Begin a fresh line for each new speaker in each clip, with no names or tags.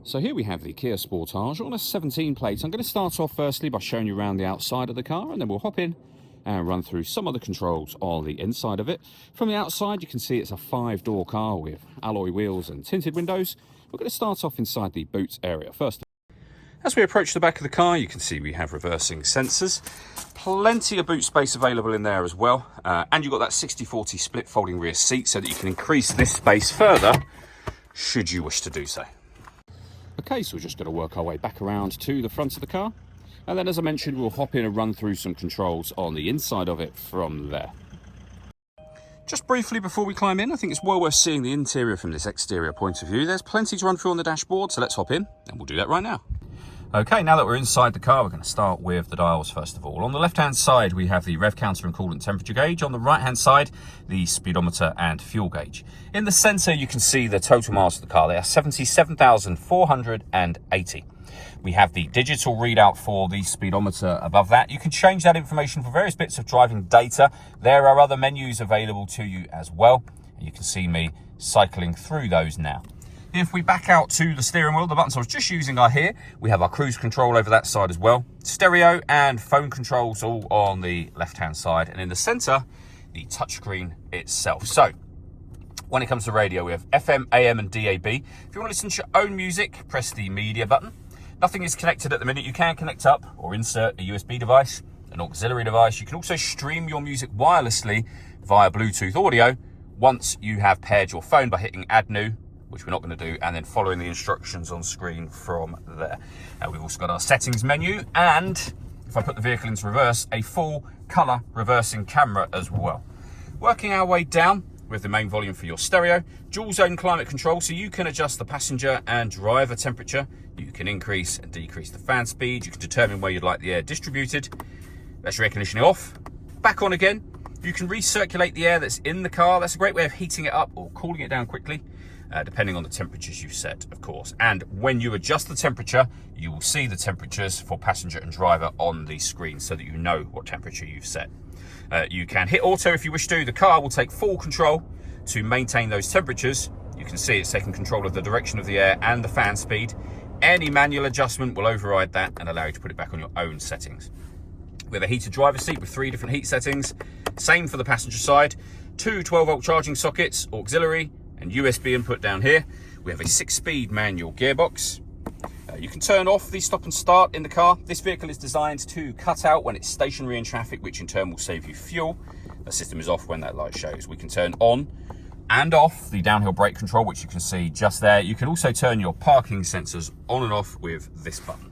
So here we have the Kia Sportage on a 17 plate. I'm going to start off firstly by showing you around the outside of the car, and then we'll hop in and run through some of the controls on the inside of it. From the outside, you can see it's a 5-door car with alloy wheels and tinted windows. We're going to start off inside the boot area first. As we approach the back of the car, you can see we have reversing sensors. Plenty of boot space available in there as well. And you've got that 60/40 split folding rear seat so that you can increase this space further should you wish to do so. Okay, so we're just going to work our way back around to the front of the car. And then, as I mentioned, we'll hop in and run through some controls on the inside of it from there. Just briefly before we climb in, I think it's well worth seeing the interior from this exterior point of view. There's plenty to run through on the dashboard, so let's hop in and we'll do that right now. Okay, now that we're inside the car, we're going to start with the dials first of all. On the left-hand side, we have the rev counter and coolant temperature gauge. On the right-hand side, the speedometer and fuel gauge. In the centre, you can see the total miles of the car. They are 77,480. We have the digital readout for the speedometer above that. You can change that information for various bits of driving data. There are other menus available to you as well. You can see me cycling through those now. If we back out to the steering wheel, the buttons I was just using are here. We have our cruise control over that side as well. Stereo and phone controls all on the left-hand side. And in the center, the touchscreen itself. So, when it comes to radio, we have FM, AM and DAB. If you want to listen to your own music, press the media button. Nothing is connected at the minute. You can connect up or insert a USB device, an auxiliary device. You can also stream your music wirelessly via Bluetooth audio once you have paired your phone by hitting Add New, which we're not going to do, and then following the instructions on screen from there. We've also got our settings menu, and if I put the vehicle into reverse, a full colour reversing camera as well. Working our way down with the main volume for your stereo, dual zone climate control, so you can adjust the passenger and driver temperature. You can increase and decrease the fan speed. You can determine where you'd like the air distributed. That's your air conditioning off. Back on again. You can recirculate the air that's in the car. That's a great way of heating it up or cooling it down quickly. Depending on the temperatures you've set, of course. And when you adjust the temperature, you will see the temperatures for passenger and driver on the screen so that you know what temperature you've set. You can hit auto if you wish to. The car will take full control to maintain those temperatures. You can see it's taking control of the direction of the air and the fan speed. Any manual adjustment will override that and allow you to put it back on your own settings. We have a heated driver's seat with 3 different heat settings. Same for the passenger side. 2 12-volt charging sockets, auxiliary, and USB input down here. We have a 6-speed manual gearbox. You can turn off the stop and start in the car. This vehicle is designed to cut out when it's stationary in traffic, which in turn will save you fuel. The system is off when that light shows. We can turn on and off the downhill brake control, which you can see just there. You can also turn your parking sensors on and off with this button.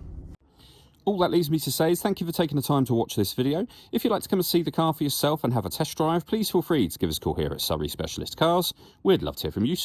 All that leaves me to say is thank you for taking the time to watch this video. If you'd like to come and see the car for yourself and have a test drive, please feel free to give us a call here at Surrey Specialist Cars. We'd love to hear from you.